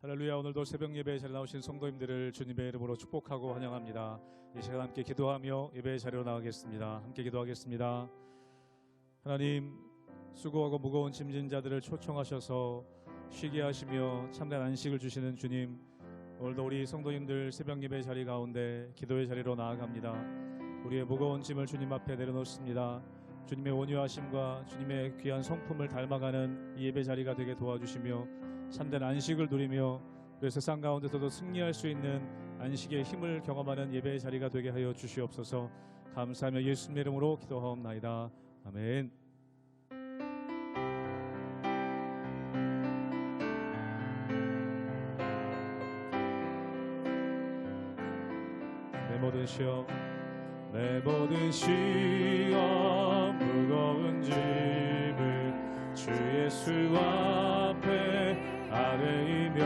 할렐루야. 오늘도 새벽 예배에 자리에 나오신 성도님들을 주님의 이름으로 축복하고 환영합니다. 이 시간 함께 기도하며 예배의 자리로 나가겠습니다. 함께 기도하겠습니다. 하나님, 수고하고 무거운 짐진 자들을 초청하셔서 쉬게 하시며 참된 안식을 주시는 주님, 오늘도 우리 성도님들 새벽 예배 자리 가운데 기도의 자리로 나아갑니다. 우리의 무거운 짐을 주님 앞에 내려놓습니다. 주님의 온유하심과 주님의 귀한 성품을 닮아가는 이 예배 자리가 되게 도와주시며 참된 안식을 누리며 우리 세상 가운데서도 승리할 수 있는 안식의 힘을 경험하는 예배의 자리가 되게 하여 주시옵소서. 감사하며 예수님의 이름으로 기도하옵나이다. 아멘. 내 모든 시험 무거운 짐을 주 예수 앞에 아뢰이며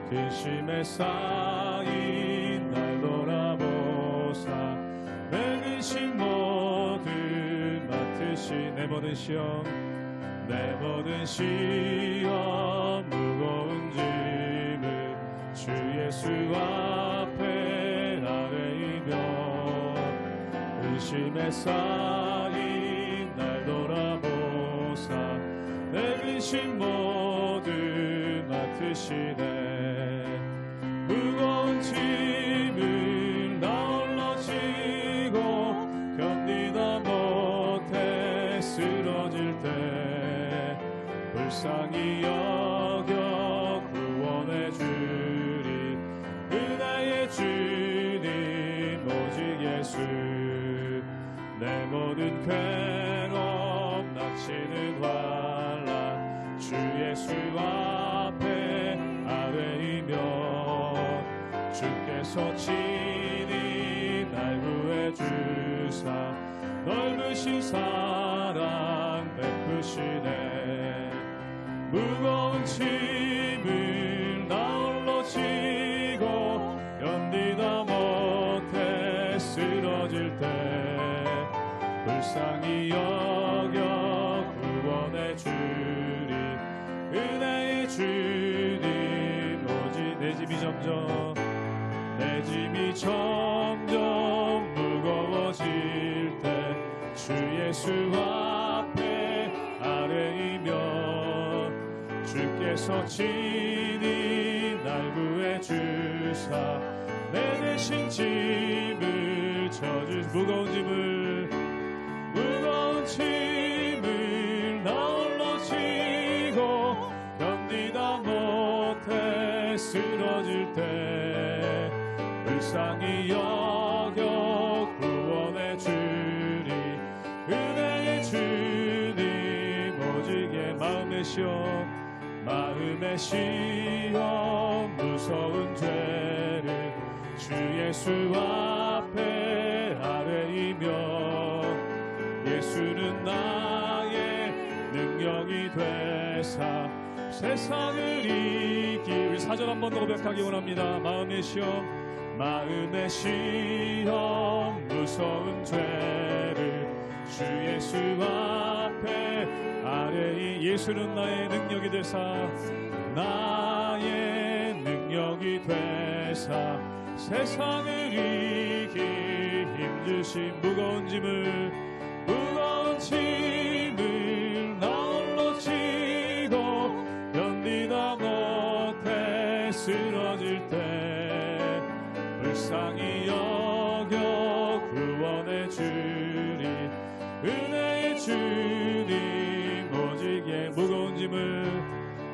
근심에 쌓인 날 돌아보사 내 근심 모두 맡으시 내 모든 시험 무거운 짐을 주 예수 앞에 아뢰이며 근심에 쌓인 날 돌아보사 내 근심 모두 맡으시네. 무거운 짐을 나 홀로 지고 견디다 못해 쓰러질 때 불쌍히 여겨 구원해 주리 은혜의 주님 오직 예수. 내 모든 괴로움 닥치는 환난 주 예수 앞에 아뢰이며 주께서 친히 날 구해 주사 넓으신 사랑 베푸시네. 무거운 짐을 나 홀로 지고 견디다 못해 쓰러질 때 불쌍히 여겨 구원해 주리 은혜의 주님 오직 내 짐이 점점 무거워질 때 주 예수 앞에 아뢰이며 주께서 친히 날 구해 주사 내 대신 짐을 져주시 무거운 짐을 나 홀로 지고 견디다 못해 쓰러질 때 불쌍히 여겨 구원해 주리 은혜의 주님 오직 마음의 시험 무서운 죄를 주 예수 앞에 아뢰이며 예수는 나의 능력이 되사 세상을 이길 사전 한 번 더 고백하기 원합니다. 마음의 시험 무서운 죄를 주 예수 앞에 아뢰이 예수는 나의 능력이 되사 세상을 이길 힘주신 무거운 짐을 나 홀로 지고 견디다 못해 쓰러질 때 불쌍히 여겨 구원해 주리 은혜의 주님 오직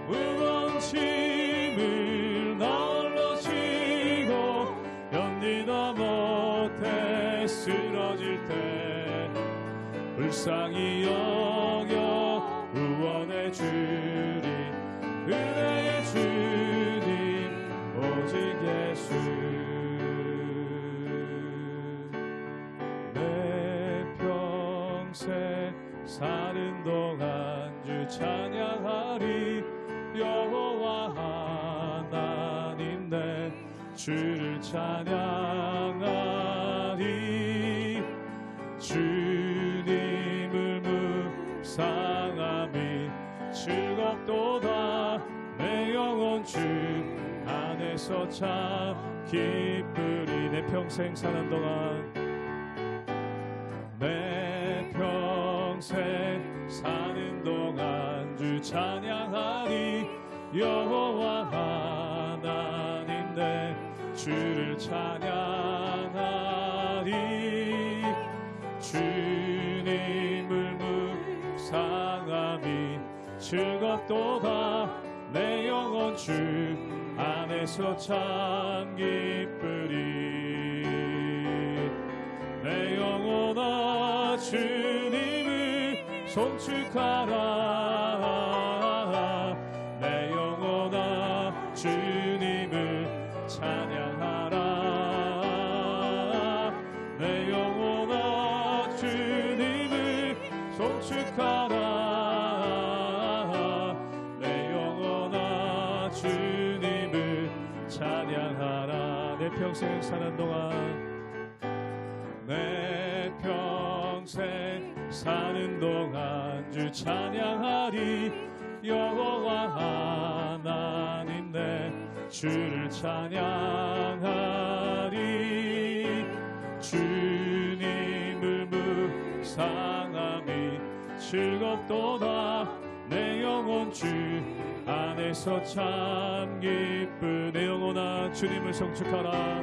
무거운 짐을 나 홀로 지고 견디다 못해 쓰러질 때 불쌍히 여겨 구원해 주리 은혜의 주님 오직 예수. 내 평생 사는 동안 주 찬양하리 여호와 하나님 내 주를 찬양하리 주님을 묵상함이 즐겁도다 내 영혼 주 안에서 참 기쁘리. 내 평생 사는 동안, 내 평생 사는 동안 주 찬양하리. 여호와 하나님 내 주를 찬양하리. 주님을 묵상함이 즐겁도다. 내 영혼 주 안에서 참 기쁘리. 내 영혼아 주님을 송축하라. 내 영혼아 주님을 찬양하라. 내 영혼아 주님을 송축하라. 내 영혼아 주님을 찬양하라. 내 평생 사는 동안, 내 평생 사는 동안 주 찬양하리. 여호와 하나님 내 주를 찬양하리. 주님을 묵상함이 즐겁도다. 내 영혼 주 안에서 참 기쁘. 내 영혼아 주님을 송축하라.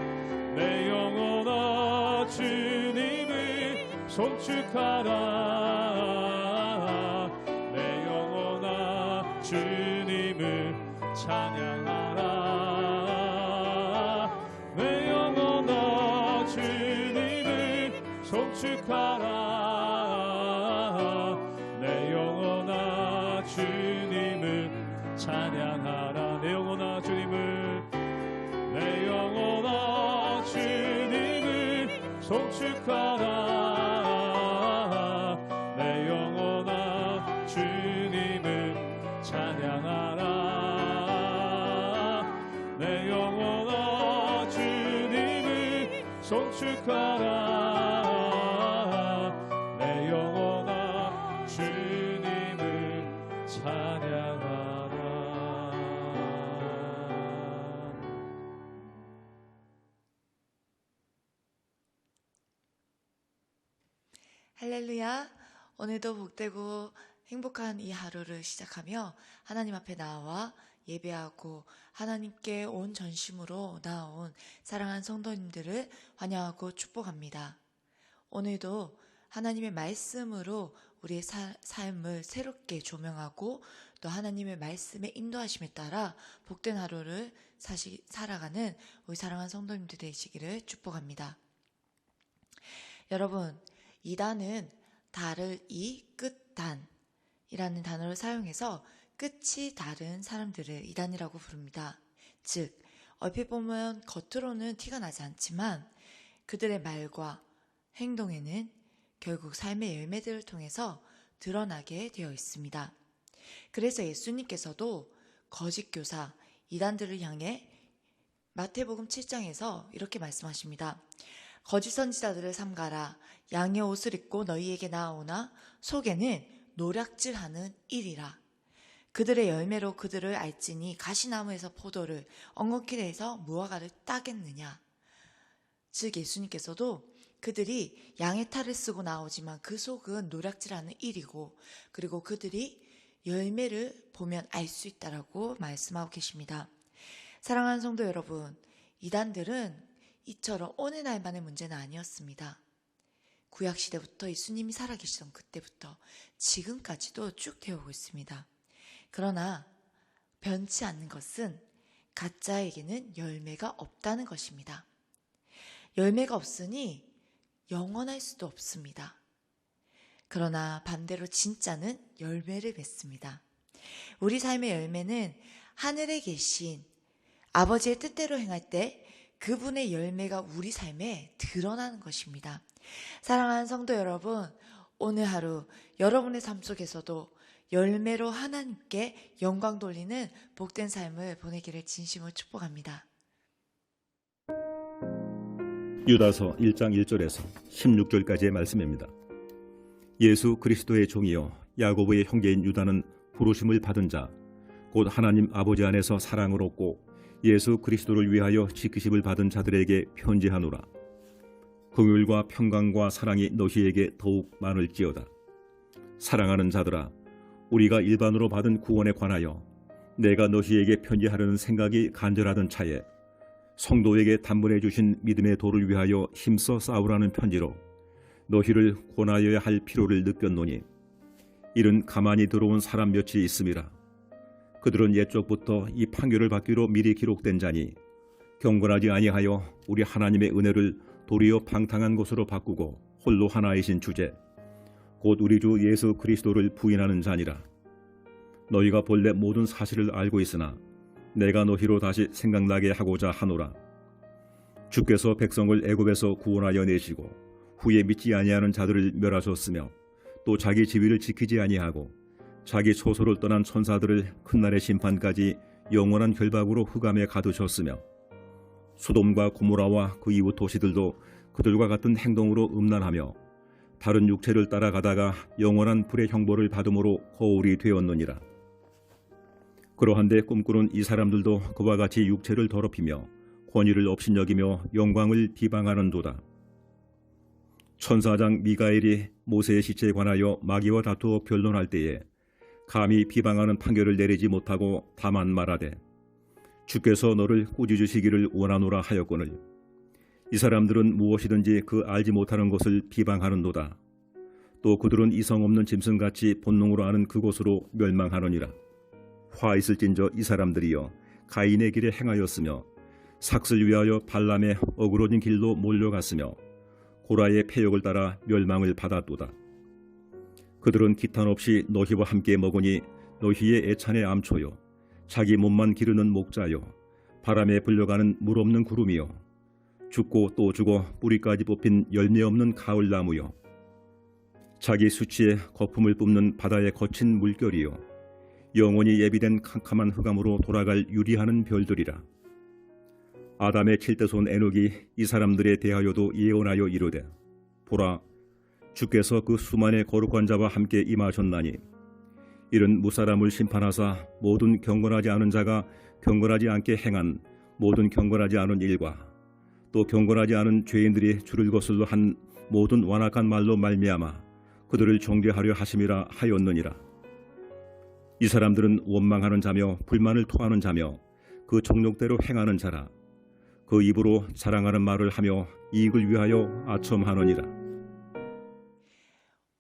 내 영혼아 주님을 송축하라. 내 영혼아 주님을 찬양하라. 내 영혼아 주님을 송축하라. 내 영혼아 주님을 찬양하라. 내 영혼아 주님을, 내 영혼아 주님을 송축하라. 내 영혼아 주님을 찬양하라. 내 영혼아 주님을 송축하라. 내 영혼아 주님을 찬양하라. 할렐루야. 오늘도 복되고 행복한 이 하루를 시작하며 하나님 앞에 나와 예배하고 하나님께 온 전심으로 나온 사랑하는 성도님들을 환영하고 축복합니다. 오늘도 하나님의 말씀으로 우리의 삶을 새롭게 조명하고 또 하나님의 말씀의 인도하심에 따라 복된 하루를 살아가는 우리 사랑하는 성도님들 되시기를 축복합니다. 여러분, 이단은 달을 이 끝단이라는 단어를 사용해서 끝이 다른 사람들을 이단이라고 부릅니다. 즉, 얼핏 보면 겉으로는 티가 나지 않지만 그들의 말과 행동에는 결국 삶의 열매들을 통해서 드러나게 되어 있습니다. 그래서 예수님께서도 거짓 교사, 이단들을 향해 마태복음 7장에서 이렇게 말씀하십니다. 거짓 선지자들을 삼가라. 양의 옷을 입고 너희에게 나아오나 속에는 노략질하는 일이라. 그들의 열매로 그들을 알지니 가시나무에서 포도를, 엉겅퀴에서 무화과를 따겠느냐. 즉 예수님께서도 그들이 양의 탈을 쓰고 나오지만 그 속은 노략질하는 일이고, 그리고 그들이 열매를 보면 알 수 있다라고 말씀하고 계십니다. 사랑하는 성도 여러분, 이단들은 이처럼 어느 날만의 문제는 아니었습니다. 구약시대부터 예수님이 살아계시던 그때부터 지금까지도 쭉 되어오고 있습니다. 그러나 변치 않는 것은 가짜에게는 열매가 없다는 것입니다. 열매가 없으니 영원할 수도 없습니다. 그러나 반대로 진짜는 열매를 맺습니다. 우리 삶의 열매는 하늘에 계신 아버지의 뜻대로 행할 때 그분의 열매가 우리 삶에 드러나는 것입니다. 사랑하는 성도 여러분, 오늘 하루 여러분의 삶 속에서도 열매로 하나님께 영광 돌리는 복된 삶을 보내기를 진심으로 축복합니다. 유다서 1장 1절에서 16절까지의 말씀입니다. 예수 그리스도의 종이요 야고보의 형제인 유다는 부르심을 받은 자, 곧 하나님 아버지 안에서 사랑을 얻고 예수 그리스도를 위하여 지키심을 받은 자들에게 편지하노라. 긍휼과 평강과 사랑이 너희에게 더욱 많을지어다. 사랑하는 자들아, 우리가 일반으로 받은 구원에 관하여 내가 너희에게 편지하려는 생각이 간절하던 차에 성도에게 단번에 주신 믿음의 도를 위하여 힘써 싸우라는 편지로 너희를 권하여야 할 필요를 느꼈노니, 이는 가만히 들어온 사람 몇이 있음이라. 그들은 옛적부터 이 판결을 받기로 미리 기록된 자니 경건하지 아니하여 우리 하나님의 은혜를 도리어 방탕한 것으로 바꾸고 홀로 하나이신 주제 곧 우리 주 예수 그리스도를 부인하는 자니라. 너희가 본래 모든 사실을 알고 있으나 내가 너희로 다시 생각나게 하고자 하노라. 주께서 백성을 애굽에서 구원하여 내시고 후에 믿지 아니하는 자들을 멸하셨으며 또 자기 지위를 지키지 아니하고 자기 초소를 떠난 천사들을 큰날의 심판까지 영원한 결박으로 흑암에 가두셨으며 소돔과 고모라와 그 이웃 도시들도 그들과 같은 행동으로 음란하며 다른 육체를 따라가다가 영원한 불의 형벌을 받음으로 거울이 되었느니라. 그러한데 꿈꾸는 이 사람들도 그와 같이 육체를 더럽히며 권위를 업신여기며 영광을 비방하는도다. 천사장 미가엘이 모세의 시체에 관하여 마귀와 다투어 변론할 때에 감히 비방하는 판결을 내리지 못하고 다만 말하되 주께서 너를 꾸짖으시기를 원하노라 하였거늘 이 사람들은 무엇이든지 그 알지 못하는 것을 비방하는도다. 또 그들은 이성 없는 짐승같이 본능으로 아는 그곳으로 멸망하느니라. 화 있을진저 이 사람들이여 가인의 길에 행하였으며 삭슬 위하여 발람의 어그러진 길로 몰려갔으며 고라의 패역을 따라 멸망을 받았도다. 그들은 기탄 없이 너희와 함께 먹으니 너희의 애찬의 암초요 자기 몸만 기르는 목자요 바람에 불려가는 물 없는 구름이요 죽고 또 죽어 뿌리까지 뽑힌 열매 없는 가을나무요 자기 수치에 거품을 뿜는 바다의 거친 물결이요 영원히 예비된 캄캄한 흑암으로 돌아갈 유리하는 별들이라. 아담의 7대손 에녹이 이 사람들에 대하여도 예언하여 이르되 보라, 주께서 그 수만의 거룩한 자와 함께 임하셨나니 이는 무사람을 심판하사 모든 경건하지 않은 자가 경건하지 않게 행한 모든 경건하지 않은 일과 또 경건하지 않은 죄인들이 주를 거슬러 한 모든 완악한 말로 말미암아 그들을 정죄하려 하심이라 하였느니라. 이 사람들은 원망하는 자며 불만을 토하는 자며 그 정욕대로 행하는 자라. 그 입으로 자랑하는 말을 하며 이익을 위하여 아첨하느니라.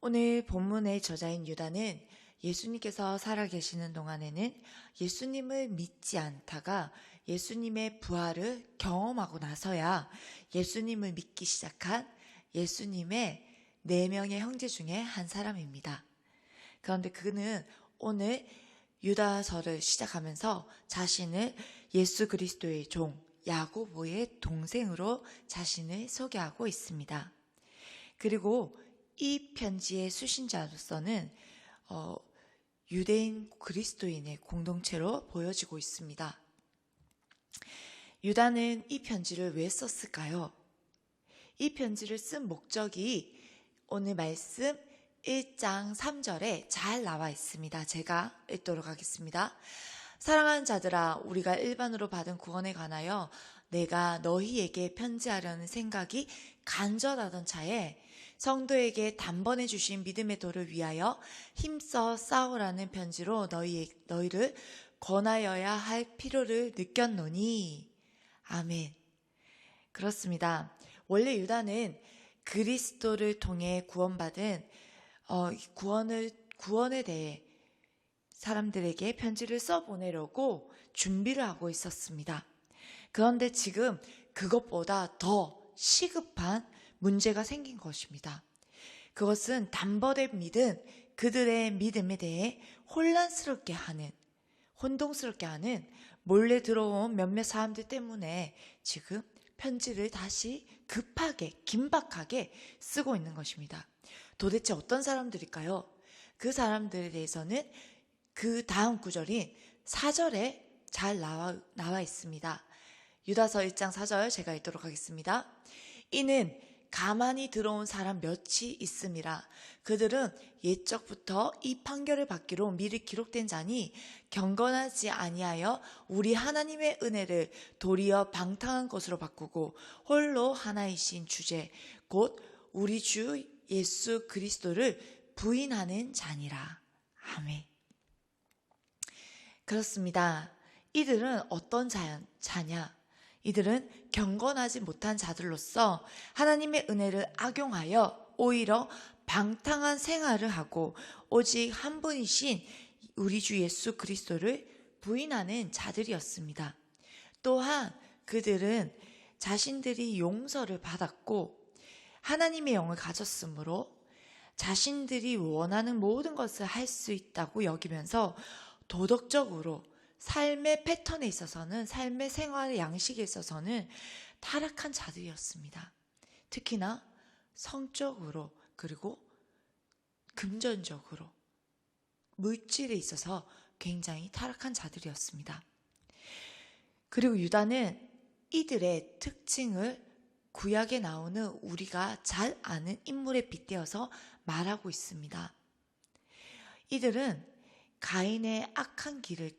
오늘 본문의 저자인 유다는 예수님께서 살아계시는 동안에는 예수님을 믿지 않다가 예수님의 부활을 경험하고 나서야 예수님을 믿기 시작한 예수님의 4명의 형제 중에 한 사람입니다. 그런데 그는 오늘 유다서를 시작하면서 자신을 예수 그리스도의 종 야고보의 동생으로 자신을 소개하고 있습니다. 그리고 이 편지의 수신자로서는 유대인 그리스도인의 공동체로 보여지고 있습니다. 유다는 이 편지를 왜 썼을까요? 이 편지를 쓴 목적이 오늘 말씀 1장 3절에 잘 나와 있습니다. 제가 읽도록 하겠습니다. 사랑하는 자들아, 우리가 일반으로 받은 구원에 관하여 내가 너희에게 편지하려는 생각이 간절하던 차에 성도에게 단번에 주신 믿음의 도를 위하여 힘써 싸우라는 편지로 너희를 권하여야 할 필요를 느꼈노니. 아멘. 그렇습니다. 원래 유다는 그리스도를 통해 구원받은 구원에 대해 사람들에게 편지를 써보내려고 준비를 하고 있었습니다. 그런데 지금 그것보다 더 시급한 문제가 생긴 것입니다. 그것은 단번에 믿은 그들의 믿음에 대해 혼동스럽게 하는 몰래 들어온 몇몇 사람들 때문에 지금 편지를 다시 급하게 긴박하게 쓰고 있는 것입니다. 도대체 어떤 사람들일까요? 그 사람들에 대해서는 그 다음 구절인 4절에 잘 나와 있습니다. 유다서 1장 4절 제가 읽도록 하겠습니다. 이는 가만히 들어온 사람 몇이 있음이라. 그들은 옛적부터 이 판결을 받기로 미리 기록된 자니 경건하지 아니하여 우리 하나님의 은혜를 도리어 방탕한 것으로 바꾸고 홀로 하나이신 주제 곧 우리 주 예수 그리스도를 부인하는 자니라. 아멘. 그렇습니다. 이들은 어떤 자냐? 이들은 경건하지 못한 자들로서 하나님의 은혜를 악용하여 오히려 방탕한 생활을 하고 오직 한 분이신 우리 주 예수 그리스도를 부인하는 자들이었습니다. 또한 그들은 자신들이 용서를 받았고 하나님의 영을 가졌으므로 자신들이 원하는 모든 것을 할 수 있다고 여기면서 도덕적으로 삶의 패턴에 있어서는, 삶의 생활의 양식에 있어서는 타락한 자들이었습니다. 특히나 성적으로, 그리고 금전적으로, 물질에 있어서 굉장히 타락한 자들이었습니다. 그리고 유다는 이들의 특징을 구약에 나오는 우리가 잘 아는 인물에 빗대어서 말하고 있습니다. 이들은 가인의 악한 길을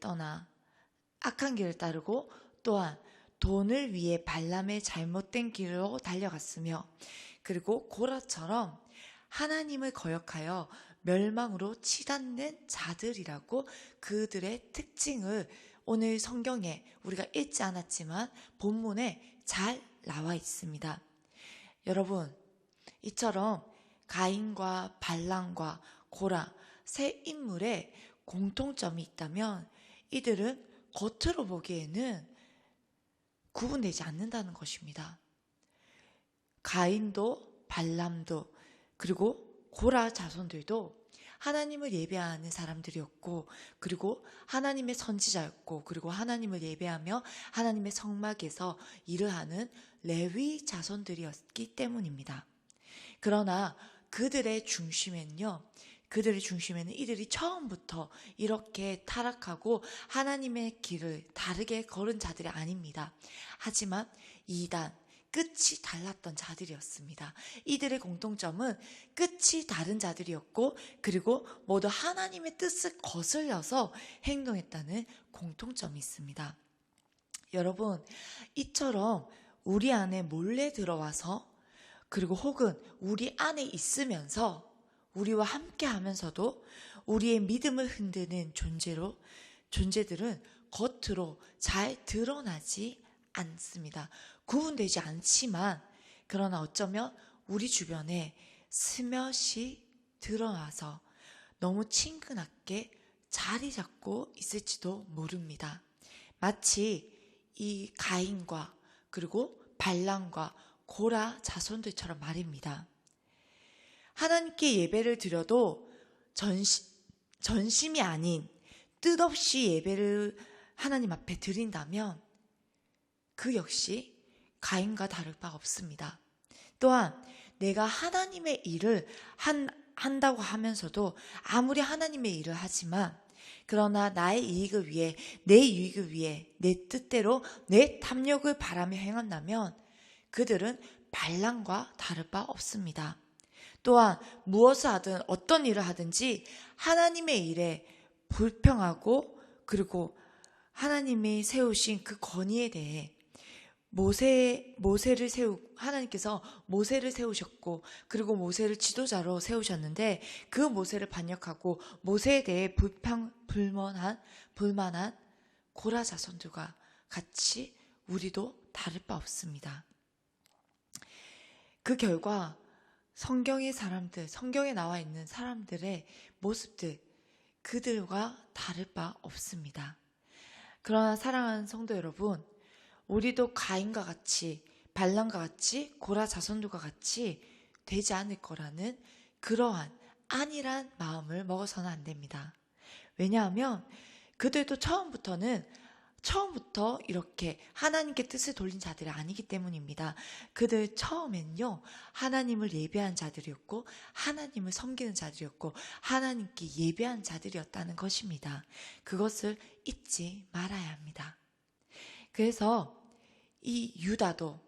따르고 또한 돈을 위해 발람의 잘못된 길로 달려갔으며, 그리고 고라처럼 하나님을 거역하여 멸망으로 치닫는 자들이라고 그들의 특징을 오늘 성경에 우리가 읽지 않았지만 본문에 잘 나와 있습니다. 여러분, 이처럼 가인과 발람과 고라 세 인물의 공통점이 있다면 이들은 겉으로 보기에는 구분되지 않는다는 것입니다. 가인도 발람도 그리고 고라 자손들도 하나님을 예배하는 사람들이었고, 그리고 하나님의 선지자였고, 그리고 하나님을 예배하며 하나님의 성막에서 일을 하는 레위 자손들이었기 때문입니다. 그러나 그들의 중심에는 이들이 처음부터 이렇게 타락하고 하나님의 길을 다르게 걸은 자들이 아닙니다. 하지만 이단, 끝이 달랐던 자들이었습니다. 이들의 공통점은 끝이 다른 자들이었고, 그리고 모두 하나님의 뜻을 거슬려서 행동했다는 공통점이 있습니다. 여러분, 이처럼 우리 안에 몰래 들어와서, 그리고 혹은 우리 안에 있으면서 우리와 함께 하면서도 우리의 믿음을 흔드는 존재들은 겉으로 잘 드러나지 않습니다. 구분되지 않지만, 그러나 어쩌면 우리 주변에 스며시 드러나서 너무 친근하게 자리 잡고 있을지도 모릅니다. 마치 이 가인과 그리고 발람과 고라 자손들처럼 말입니다. 하나님께 예배를 드려도 전심이 아닌 뜻없이 예배를 하나님 앞에 드린다면 그 역시 가인과 다를 바 없습니다. 또한 내가 하나님의 일을 한다고 하면서도 아무리 하나님의 일을 하지만, 그러나 나의 이익을 위해, 내 유익을 위해, 내 뜻대로 내 탐욕을 바라며 행한다면 그들은 발람과 다를 바 없습니다. 또한 무엇을 하든 어떤 일을 하든지 하나님의 일에 불평하고, 그리고 하나님이 세우신 그 권위에 대해 하나님께서 모세를 세우셨고, 그리고 모세를 지도자로 세우셨는데 그 모세를 반역하고 모세에 대해 불만한 고라 자손들과 같이 우리도 다를 바 없습니다. 그 결과 성경에 나와 있는 사람들의 모습들, 그들과 다를 바 없습니다. 그러나 사랑하는 성도 여러분, 우리도 가인과 같이, 발람과 같이, 고라 자손들과 같이 되지 않을 거라는 그러한 안일한 마음을 먹어서는 안 됩니다. 왜냐하면 그들도 처음부터 이렇게 하나님께 뜻을 돌린 자들이 아니기 때문입니다. 그들 처음엔요, 하나님을 예배한 자들이었고, 하나님을 섬기는 자들이었고, 하나님께 예배한 자들이었다는 것입니다. 그것을 잊지 말아야 합니다. 그래서 이 유다도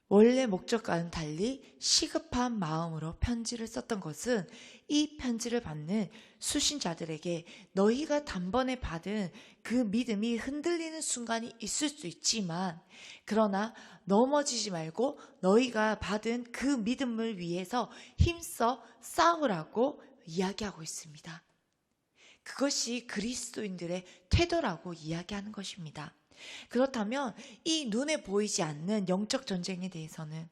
원래 목적과는 달리 시급한 마음으로 편지를 썼던 것은 이 편지를 받는 수신자들에게 너희가 단번에 받은 그 믿음이 흔들리는 순간이 있을 수 있지만, 그러나 넘어지지 말고 너희가 받은 그 믿음을 위해서 힘써 싸우라고 이야기하고 있습니다. 그것이 그리스도인들의 태도라고 이야기하는 것입니다. 그렇다면 이 눈에 보이지 않는 영적 전쟁에 대해서는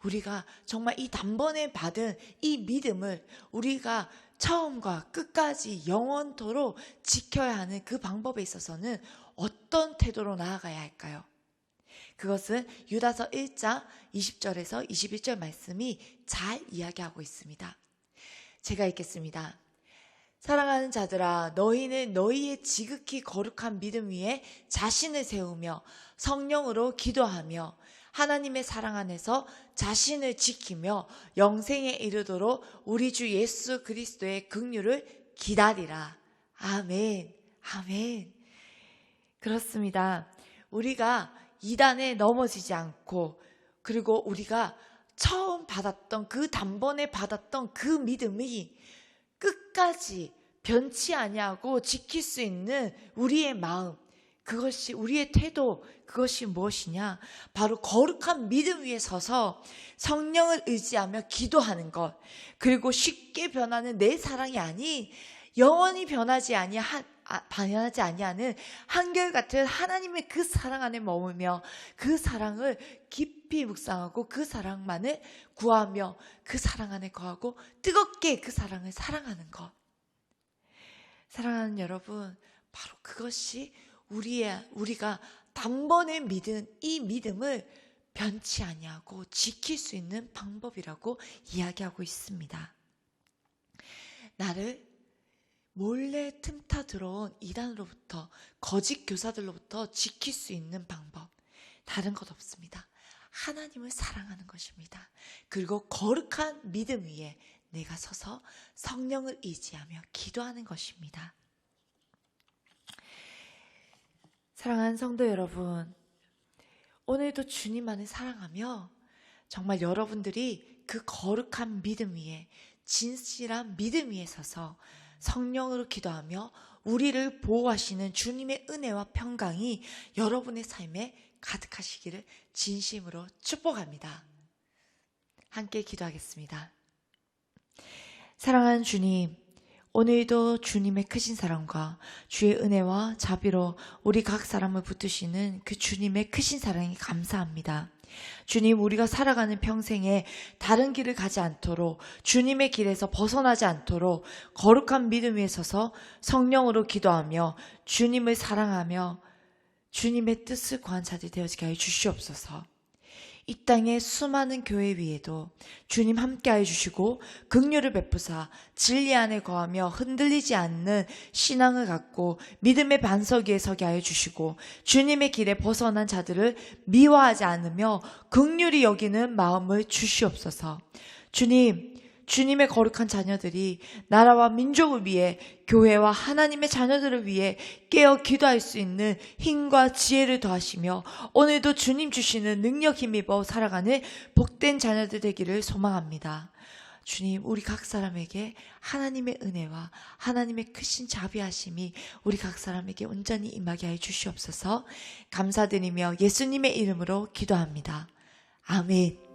우리가 정말 이 단번에 받은 이 믿음을 우리가 처음과 끝까지 영원토록 지켜야 하는 그 방법에 있어서는 어떤 태도로 나아가야 할까요? 그것은 유다서 1장 20절에서 21절 말씀이 잘 이야기하고 있습니다. 제가 읽겠습니다. 사랑하는 자들아, 너희는 너희의 지극히 거룩한 믿음 위에 자신을 세우며 성령으로 기도하며 하나님의 사랑 안에서 자신을 지키며 영생에 이르도록 우리 주 예수 그리스도의 긍휼을 기다리라. 아멘. 아멘. 그렇습니다. 우리가 이단에 넘어지지 않고, 그리고 우리가 처음 받았던 그 단번에 받았던 그 믿음이 끝까지 변치 아니하고 지킬 수 있는 우리의 마음, 그것이 우리의 태도, 그것이 무엇이냐? 바로 거룩한 믿음 위에 서서 성령을 의지하며 기도하는 것, 그리고 쉽게 변하는 내 사랑이 아닌 영원히 변하지 아니하는 한결같은 하나님의 그 사랑 안에 머물며 그 사랑을 깊이 묵상하고 그 사랑만을 구하며 그 사랑 안에 거하고 뜨겁게 그 사랑을 사랑하는 것. 사랑하는 여러분, 바로 그것이 우리가 단번에 믿은 이 믿음을 변치 아니하고 지킬 수 있는 방법이라고 이야기하고 있습니다. 나를 몰래 틈타 들어온 이단으로부터, 거짓 교사들로부터 지킬 수 있는 방법, 다른 것 없습니다. 하나님을 사랑하는 것입니다. 그리고 거룩한 믿음 위에 내가 서서 성령을 의지하며 기도하는 것입니다. 사랑하는 성도 여러분, 오늘도 주님만을 사랑하며 정말 여러분들이 그 거룩한 믿음 위에, 진실한 믿음 위에 서서 성령으로 기도하며 우리를 보호하시는 주님의 은혜와 평강이 여러분의 삶에 가득하시기를 진심으로 축복합니다. 함께 기도하겠습니다. 사랑하는 주님, 오늘도 주님의 크신 사랑과 주의 은혜와 자비로 우리 각 사람을 붙드시는 그 주님의 크신 사랑이 감사합니다. 주님, 우리가 살아가는 평생에 다른 길을 가지 않도록, 주님의 길에서 벗어나지 않도록 거룩한 믿음 위에 서서 성령으로 기도하며 주님을 사랑하며 주님의 뜻을 구한 자들이 되어지게 하여 주시옵소서. 이 땅의 수많은 교회 위에도 주님 함께하여 주시고 긍휼을 베푸사 진리 안에 거하며 흔들리지 않는 신앙을 갖고 믿음의 반석 위에 서게 하여 주시고 주님의 길에 벗어난 자들을 미워하지 않으며 긍휼히 여기는 마음을 주시옵소서. 주님, 주님의 거룩한 자녀들이 나라와 민족을 위해, 교회와 하나님의 자녀들을 위해 깨어 기도할 수 있는 힘과 지혜를 더하시며 오늘도 주님 주시는 능력 힘입어 살아가는 복된 자녀들 되기를 소망합니다. 주님, 우리 각 사람에게 하나님의 은혜와 하나님의 크신 자비하심이 우리 각 사람에게 온전히 임하게 하여 주시옵소서. 감사드리며 예수님의 이름으로 기도합니다. 아멘.